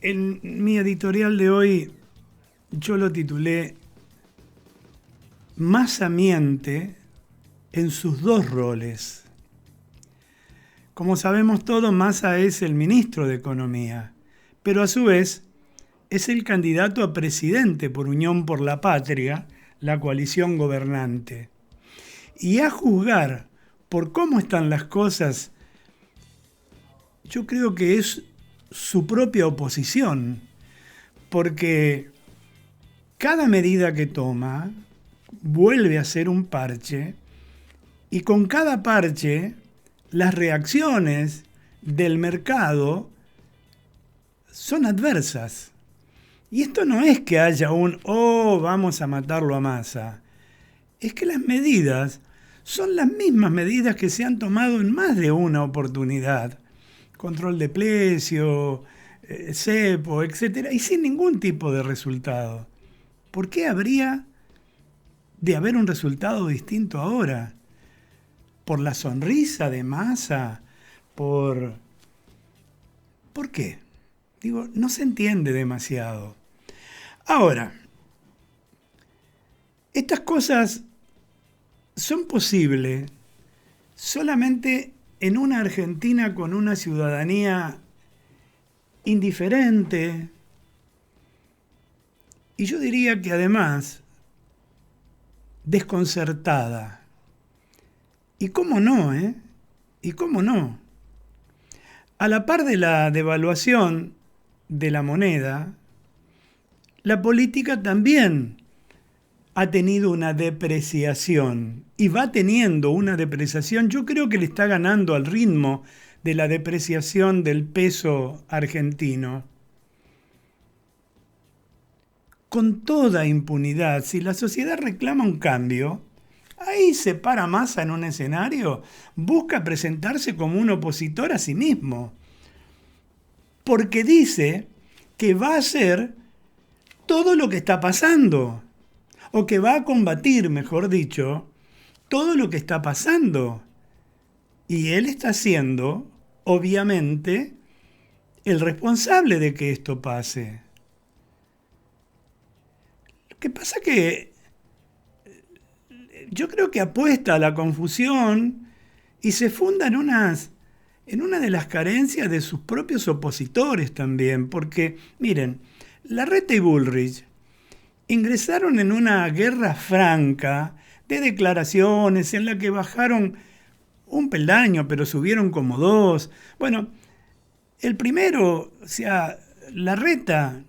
En mi editorial de hoy yo lo titulé Massa miente en sus dos roles. Como sabemos todos, Massa es el ministro de Economía, pero a su vez es el candidato a presidente por Unión por la Patria, la coalición gobernante. Y a juzgar por cómo están las cosas, yo creo que es su propia oposición, porque cada medida que toma vuelve a ser un parche y con cada parche las reacciones del mercado son adversas. Y esto no es que haya vamos a matarlo a Massa. Es que las medidas son las mismas medidas que se han tomado en más de una oportunidad. Control de precio, cepo, etc. Y sin ningún tipo de resultado. ¿Por qué habría de haber un resultado distinto ahora? ¿Por la sonrisa de Massa? ¿Por qué? Digo, no se entiende demasiado. Ahora, estas cosas son posibles solamente en una Argentina con una ciudadanía indiferente. Y yo diría que además desconcertada. ¿Y cómo no, ¿Y cómo no? A la par de la devaluación de la moneda, la política también ha tenido una depreciación y va teniendo una depreciación. Yo creo que le está ganando al ritmo de la depreciación del peso argentino. Con toda impunidad, si la sociedad reclama un cambio, ahí se para Massa en un escenario, busca presentarse como un opositor a sí mismo, porque dice que va a hacer todo lo que está pasando, o que va a combatir, mejor dicho, todo lo que está pasando. Y él está siendo, obviamente, el responsable de que esto pase. Lo que pasa que yo creo que apuesta a la confusión y se funda en una de las carencias de sus propios opositores también, porque, miren, Larreta y Bullrich ingresaron en una guerra franca de declaraciones en la que bajaron un peldaño, pero subieron como dos. Bueno, el primero, Larreta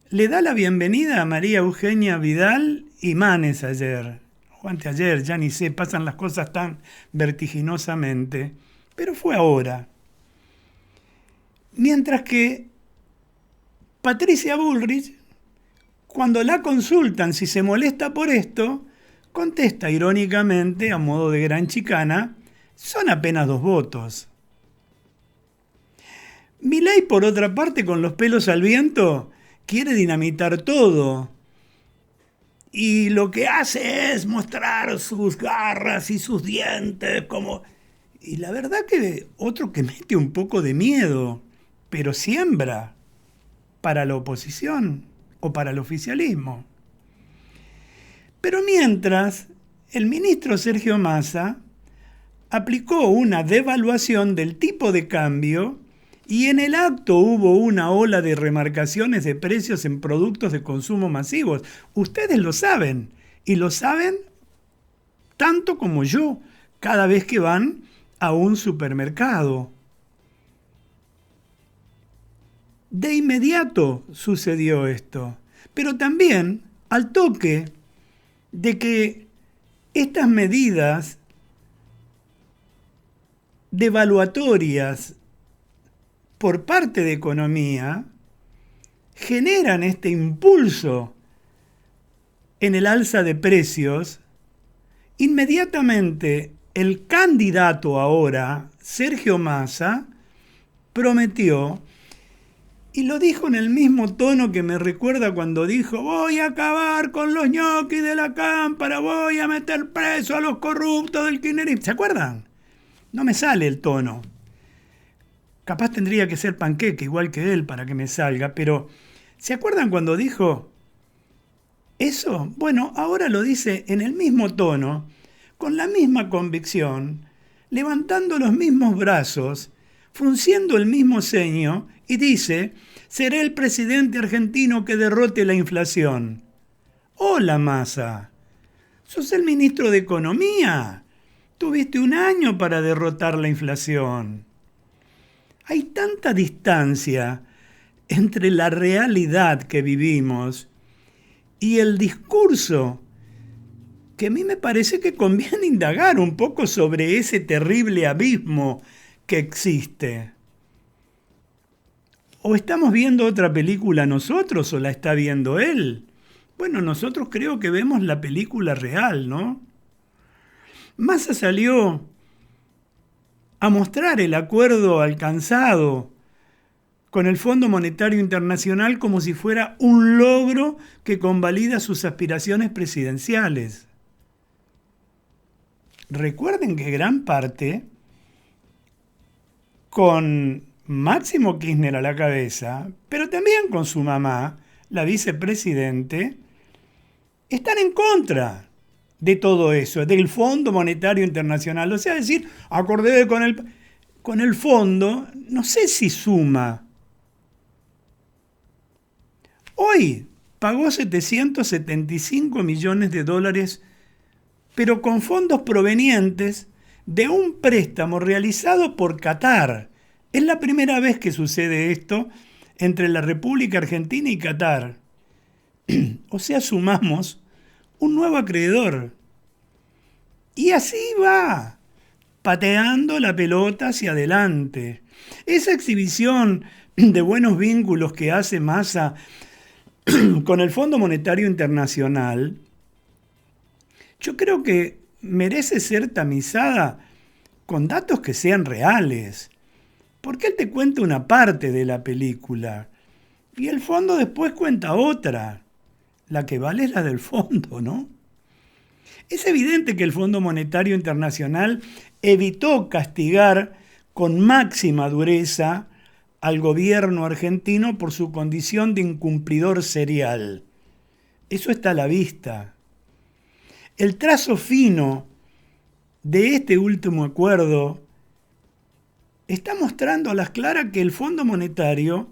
le da la bienvenida a María Eugenia Vidal y Manes ayer, o anteayer, ya ni sé, pasan las cosas tan vertiginosamente, pero fue ahora. Mientras que Patricia Bullrich, cuando la consultan si se molesta por esto, contesta irónicamente, a modo de gran chicana, son apenas 2 votos. Milei, por otra parte, con los pelos al viento, quiere dinamitar todo. Y lo que hace es mostrar sus garras y sus dientes como... Y la verdad que otro que mete un poco de miedo, pero siembra para la oposición o para el oficialismo. Pero mientras, el ministro Sergio Massa aplicó una devaluación del tipo de cambio y en el acto hubo una ola de remarcaciones de precios en productos de consumo masivos. Ustedes lo saben, y lo saben tanto como yo, cada vez que van a un supermercado. De inmediato sucedió esto, pero también al toque de que estas medidas devaluatorias por parte de economía generan este impulso en el alza de precios, inmediatamente el candidato ahora, Sergio Massa, prometió, y lo dijo en el mismo tono que me recuerda cuando dijo: voy a acabar con los ñoquis de la Cámpara, voy a meter preso a los corruptos del kirchnerismo. ¿Se acuerdan? No me sale el tono. Capaz tendría que ser panqueque, igual que él, para que me salga, pero ¿se acuerdan cuando dijo eso? Bueno, ahora lo dice en el mismo tono, con la misma convicción, levantando los mismos brazos, frunciendo el mismo ceño, y dice, seré el presidente argentino que derrote la inflación. Hola, Massa. Sos el ministro de Economía. Tuviste un año para derrotar la inflación. Hay tanta distancia entre la realidad que vivimos y el discurso que a mí me parece que conviene indagar un poco sobre ese terrible abismo que existe. ¿O estamos viendo otra película nosotros o la está viendo él? Bueno, nosotros creo que vemos la película real, ¿no? Massa salió a mostrar el acuerdo alcanzado con el Fondo Monetario Internacional como si fuera un logro que convalida sus aspiraciones presidenciales. Recuerden que gran parte, con Máximo Kirchner a la cabeza, pero también con su mamá, la vicepresidente, están en contra de todo eso, del Fondo Monetario Internacional. O sea, decir, acordé con el fondo, no sé si suma. Hoy pagó 775 millones de dólares, pero con fondos provenientes de un préstamo realizado por Qatar. Es la primera vez que sucede esto entre la República Argentina y Qatar. O sea, sumamos un nuevo acreedor. Y así va, pateando la pelota hacia adelante. Esa exhibición de buenos vínculos que hace Massa con el Fondo Monetario Internacional, yo creo que merece ser tamizada con datos que sean reales. Porque él te cuenta una parte de la película y el fondo después cuenta otra. La que vale es la del fondo, ¿no? Es evidente que el Fondo Monetario Internacional evitó castigar con máxima dureza al gobierno argentino por su condición de incumplidor serial. Eso está a la vista. El trazo fino de este último acuerdo está mostrando a las claras que el Fondo Monetario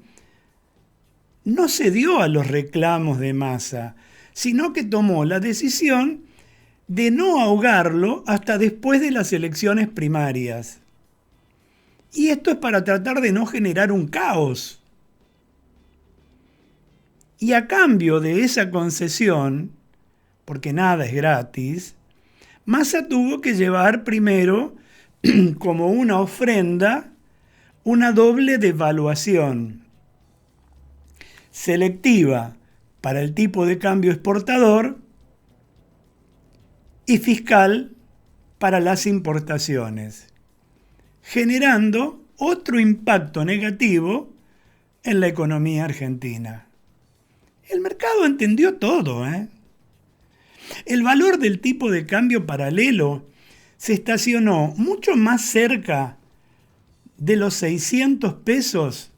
no cedió a los reclamos de Massa, sino que tomó la decisión de no ahogarlo hasta después de las elecciones primarias. Y esto es para tratar de no generar un caos. Y a cambio de esa concesión, porque nada es gratis, Massa tuvo que llevar primero como una ofrenda una doble devaluación selectiva para el tipo de cambio exportador y fiscal para las importaciones, generando otro impacto negativo en la economía argentina. El mercado entendió todo, ¿eh? El valor del tipo de cambio paralelo se estacionó mucho más cerca de los 600 pesos,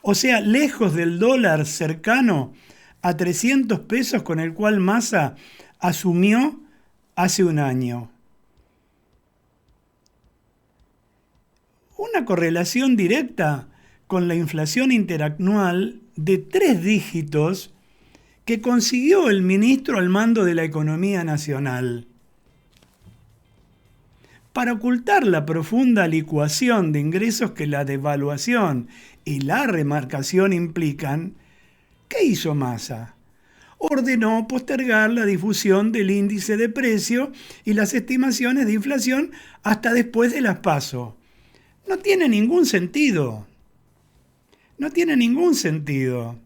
o sea, lejos del dólar cercano a 300 pesos con el cual Massa asumió hace un año. Una correlación directa con la inflación interanual de 3 dígitos que consiguió el ministro al mando de la economía nacional. Para ocultar la profunda licuación de ingresos que la devaluación y la remarcación implican, ¿qué hizo Massa? Ordenó postergar la difusión del índice de precio y las estimaciones de inflación hasta después de las PASO. No tiene ningún sentido. No tiene ningún sentido.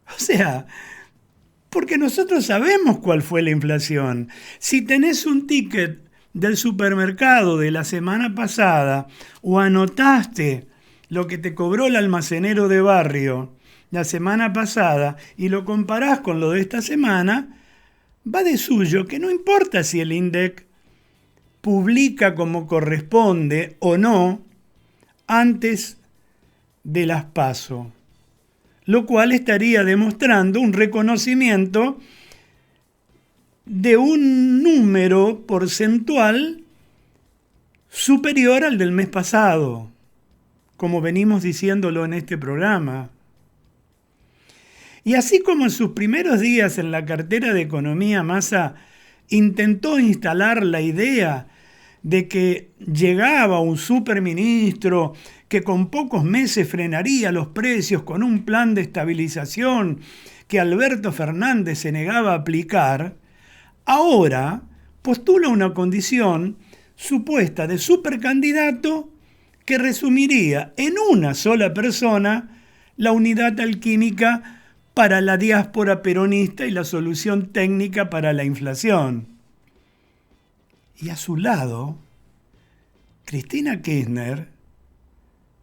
O sea, porque nosotros sabemos cuál fue la inflación. Si tenés un ticket del supermercado de la semana pasada o anotaste lo que te cobró el almacenero de barrio la semana pasada y lo comparás con lo de esta semana, va de suyo que no importa si el INDEC publica como corresponde o no antes de las PASO, lo cual estaría demostrando un reconocimiento de un número porcentual superior al del mes pasado, como venimos diciéndolo en este programa. Y así como en sus primeros días en la cartera de Economía, Massa intentó instalar la idea de que llegaba un superministro que con pocos meses frenaría los precios con un plan de estabilización que Alberto Fernández se negaba a aplicar, ahora postula una condición supuesta de supercandidato que resumiría en una sola persona la unidad alquímica para la diáspora peronista y la solución técnica para la inflación. Y a su lado, Cristina Kirchner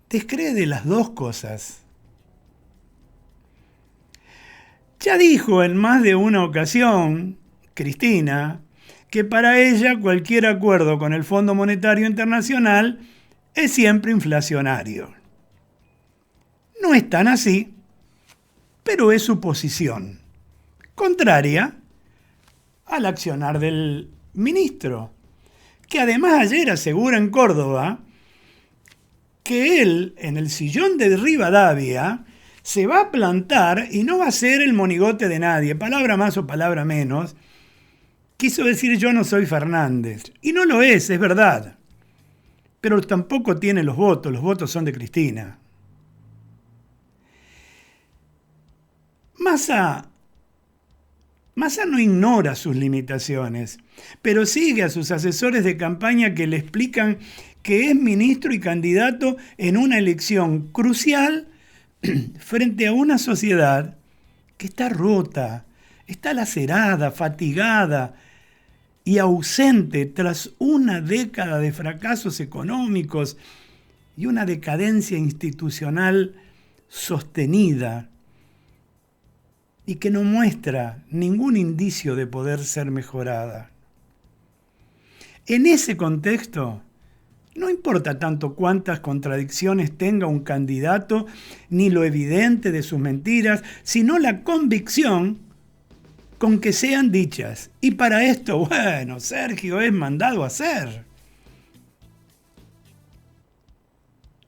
descree de las dos cosas. Ya dijo en más de una ocasión, Cristina, que para ella cualquier acuerdo con el Fondo Monetario Internacional es siempre inflacionario. No es tan así, pero es su posición, contraria al accionar del ministro, que además ayer asegura en Córdoba que él, en el sillón de Rivadavia, se va a plantar y no va a ser el monigote de nadie, palabra más o palabra menos. Quiso decir yo no soy Fernández, y no lo es verdad, pero tampoco tiene los votos son de Cristina. Massa no ignora sus limitaciones, pero sigue a sus asesores de campaña que le explican que es ministro y candidato en una elección crucial frente a una sociedad que está rota, está lacerada, fatigada y ausente tras una década de fracasos económicos y una decadencia institucional sostenida, y que no muestra ningún indicio de poder ser mejorada. En ese contexto, no importa tanto cuántas contradicciones tenga un candidato, ni lo evidente de sus mentiras, sino la convicción con que sean dichas. Y para esto, bueno, Sergio es mandado a hacer.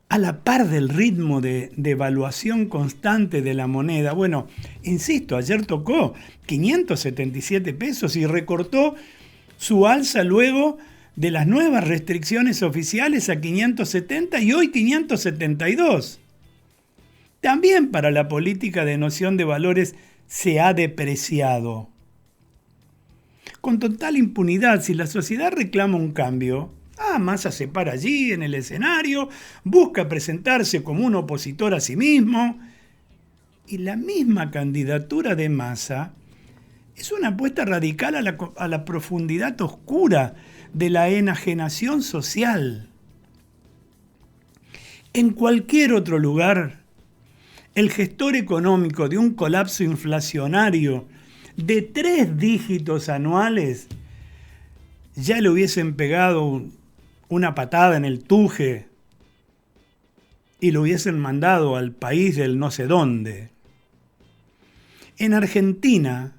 A la par del ritmo de devaluación constante de la moneda. Bueno, insisto, ayer tocó 577 pesos y recortó su alza luego de las nuevas restricciones oficiales a 570 y hoy 572. También para la política de noción de valores se ha depreciado. Con total impunidad, si la sociedad reclama un cambio, Massa se para allí en el escenario, busca presentarse como un opositor a sí mismo. Y la misma candidatura de Massa es una apuesta radical a la profundidad oscura de la enajenación social. En cualquier otro lugar, el gestor económico de un colapso inflacionario de 3 dígitos anuales ya le hubiesen pegado una patada en el tuje y lo hubiesen mandado al país del no sé dónde. En Argentina,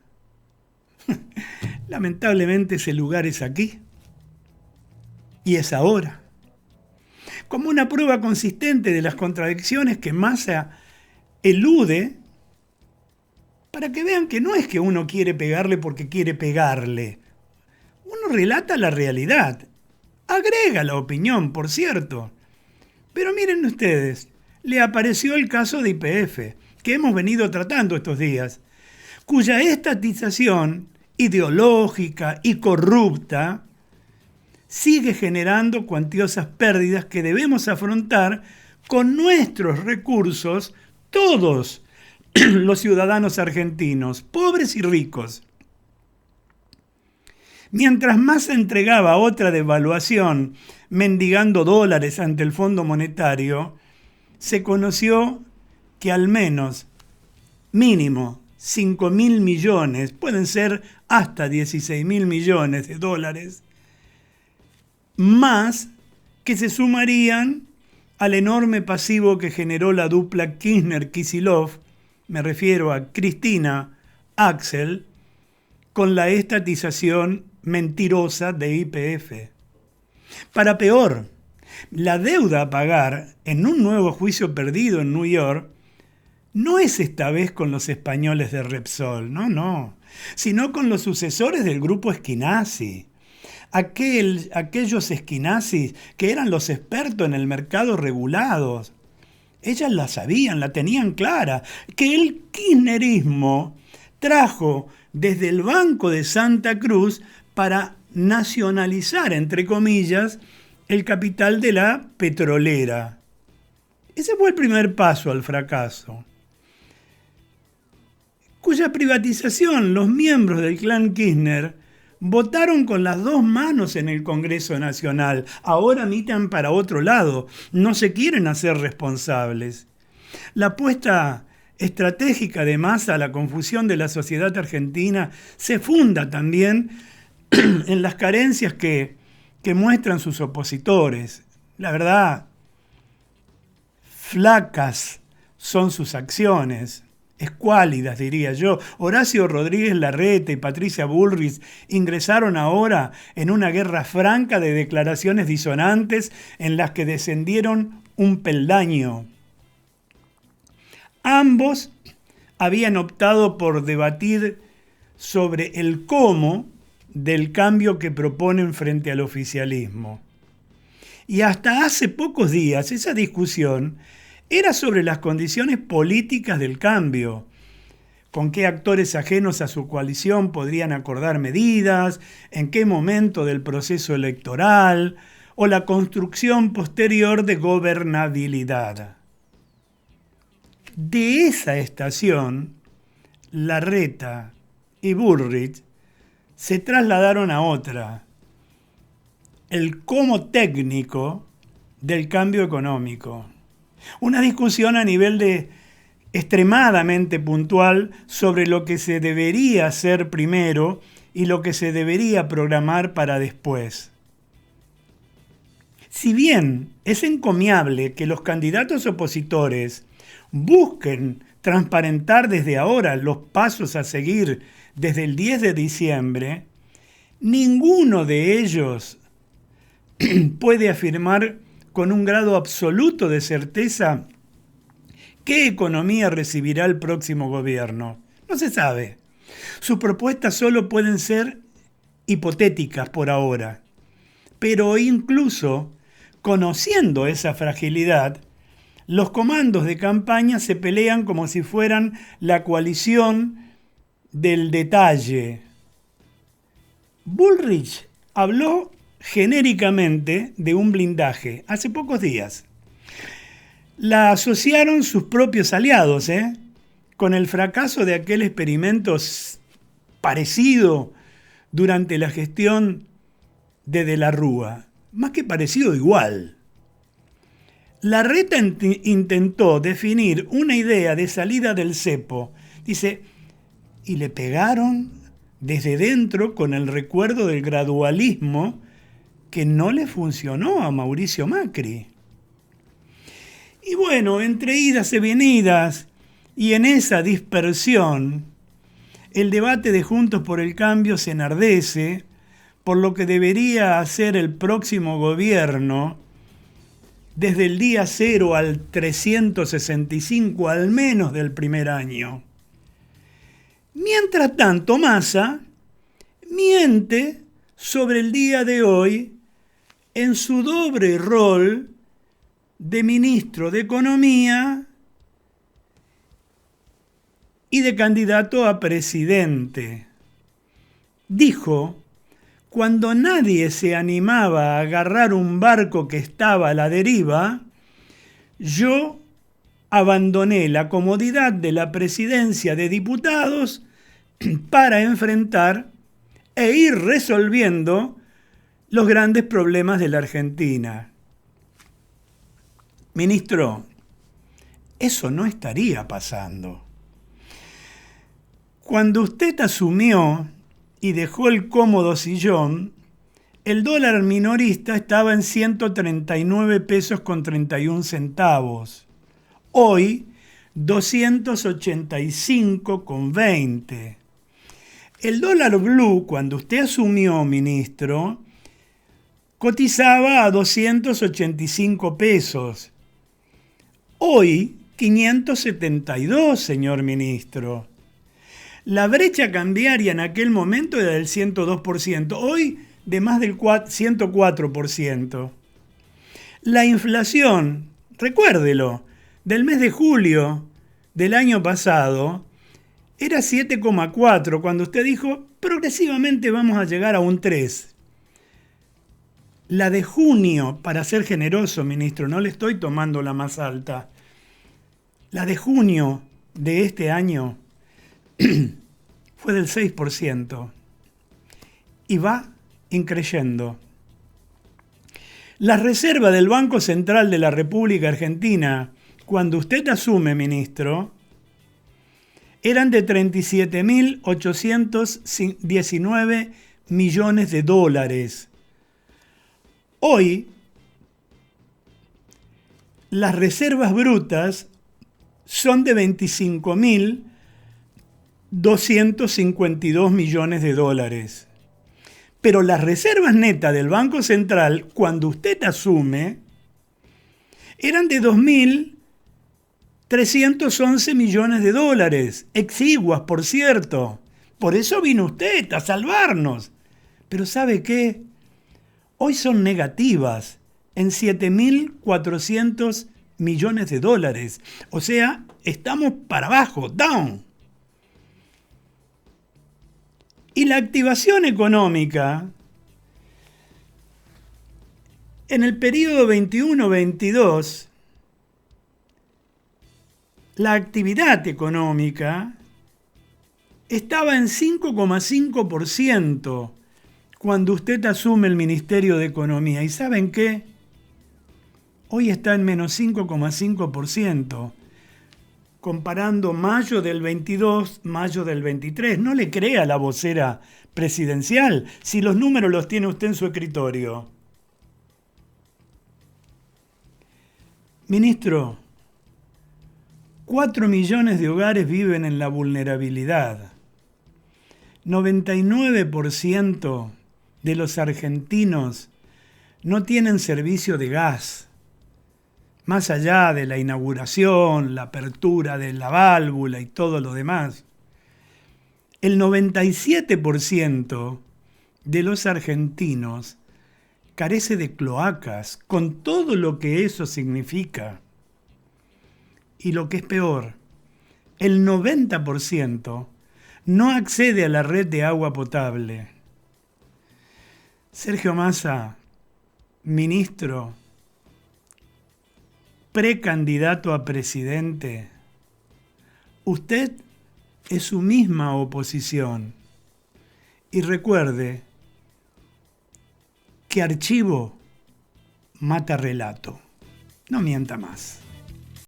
lamentablemente ese lugar es aquí y es ahora. Como una prueba consistente de las contradicciones que Massa elude, para que vean que no es que uno quiere pegarle porque quiere pegarle. Uno relata la realidad, agrega la opinión, por cierto. Pero miren ustedes, le apareció el caso de YPF, que hemos venido tratando estos días, cuya estatización ideológica y corrupta sigue generando cuantiosas pérdidas que debemos afrontar con nuestros recursos todos los ciudadanos argentinos, pobres y ricos. Mientras Massa entregaba otra devaluación, mendigando dólares ante el Fondo Monetario, se conoció que al menos, mínimo, 5.000 millones, pueden ser hasta 16.000 millones de dólares, más que se sumarían al enorme pasivo que generó la dupla Kirchner-Kicillof, me refiero a Cristina Axel, con la estatización mentirosa de YPF. Para peor, la deuda a pagar en un nuevo juicio perdido en New York no es esta vez con los españoles de Repsol, no, sino con los sucesores del grupo Schinnazzi. Aquellos Schinnazzi que eran los expertos en el mercado regulado. Ellas la sabían, la tenían clara, que el kirchnerismo trajo desde el Banco de Santa Cruz para nacionalizar, entre comillas, el capital de la petrolera. Ese fue el primer paso al fracaso, cuya privatización los miembros del clan Kirchner votaron con las dos manos en el Congreso Nacional. Ahora miran para otro lado, no se quieren hacer responsables. La apuesta estratégica de Massa a la confusión de la sociedad argentina se funda también en las carencias que muestran sus opositores. La verdad, flacas son sus acciones, escuálidas diría yo. Horacio Rodríguez Larreta y Patricia Bullrich ingresaron ahora en una guerra franca de declaraciones disonantes en las que descendieron un peldaño. Ambos habían optado por debatir sobre el cómo del cambio que proponen frente al oficialismo. Y hasta hace pocos días esa discusión era sobre las condiciones políticas del cambio, con qué actores ajenos a su coalición podrían acordar medidas, en qué momento del proceso electoral o la construcción posterior de gobernabilidad. De esa estación, Larreta y Bullrich se trasladaron a otra, el cómo técnico del cambio económico. Una discusión a nivel de extremadamente puntual sobre lo que se debería hacer primero y lo que se debería programar para después. Si bien es encomiable que los candidatos opositores busquen transparentar desde ahora los pasos a seguir desde el 10 de diciembre, ninguno de ellos puede afirmar con un grado absoluto de certeza qué economía recibirá el próximo gobierno. No se sabe. Sus propuestas solo pueden ser hipotéticas por ahora. Pero incluso conociendo esa fragilidad, los comandos de campaña se pelean como si fueran la coalición del detalle. Bullrich habló genéricamente de un blindaje hace pocos días. La asociaron sus propios aliados, con el fracaso de aquel experimento parecido durante la gestión de la Rúa. Más que parecido, igual. Larreta intentó definir una idea de salida del cepo. Dice, y le pegaron desde dentro con el recuerdo del gradualismo que no le funcionó a Mauricio Macri. Y bueno, entre idas y venidas y en esa dispersión, el debate de Juntos por el Cambio se enardece por lo que debería hacer el próximo gobierno desde el día 0 al 365 al menos del primer año. Mientras tanto, Massa miente sobre el día de hoy en su doble rol de ministro de Economía y de candidato a presidente. Dijo, cuando nadie se animaba a agarrar un barco que estaba a la deriva, yo abandoné la comodidad de la presidencia de diputados para enfrentar e ir resolviendo los grandes problemas de la Argentina. Ministro, eso no estaría pasando. Cuando usted asumió y dejó el cómodo sillón, el dólar minorista estaba en 139 pesos con 31 centavos. Hoy, 285,20. El dólar blue, cuando usted asumió, ministro, cotizaba a 285 pesos. Hoy, 572, señor ministro. La brecha cambiaria en aquel momento era del 102%, hoy de más del 104%. La inflación, recuérdelo, del mes de julio del año pasado era 7,4 cuando usted dijo progresivamente vamos a llegar a un 3. La de junio, para ser generoso, ministro, no le estoy tomando la más alta. La de junio de este año fue del 6% y va increyendo. Las reservas del Banco Central de la República Argentina, cuando usted asume, ministro, eran de 37.819 millones de dólares. Hoy, las reservas brutas son de 25.252 millones de dólares. Pero las reservas netas del Banco Central, cuando usted asume, eran de 2.311 millones de dólares. Exiguas, por cierto. Por eso vino usted a salvarnos. Pero ¿sabe qué? Hoy son negativas en 7.400 millones de dólares. O sea, estamos para abajo, down. Y la activación económica en el periodo 21-22, la actividad económica estaba en 5,5% cuando usted asume el Ministerio de Economía. ¿Y saben qué? Hoy está en menos 5,5%. Comparando mayo del 22, mayo del 23. No le crea a la vocera presidencial si los números los tiene usted en su escritorio. Ministro, 4 millones de hogares viven en la vulnerabilidad. 99% de los argentinos no tienen servicio de gas. Más allá de la inauguración, la apertura de la válvula y todo lo demás, el 97% de los argentinos carece de cloacas, con todo lo que eso significa. Y lo que es peor, el 90% no accede a la red de agua potable. Sergio Massa, ministro, precandidato a presidente, usted es su misma oposición. Y recuerde que archivo mata relato. No mienta más.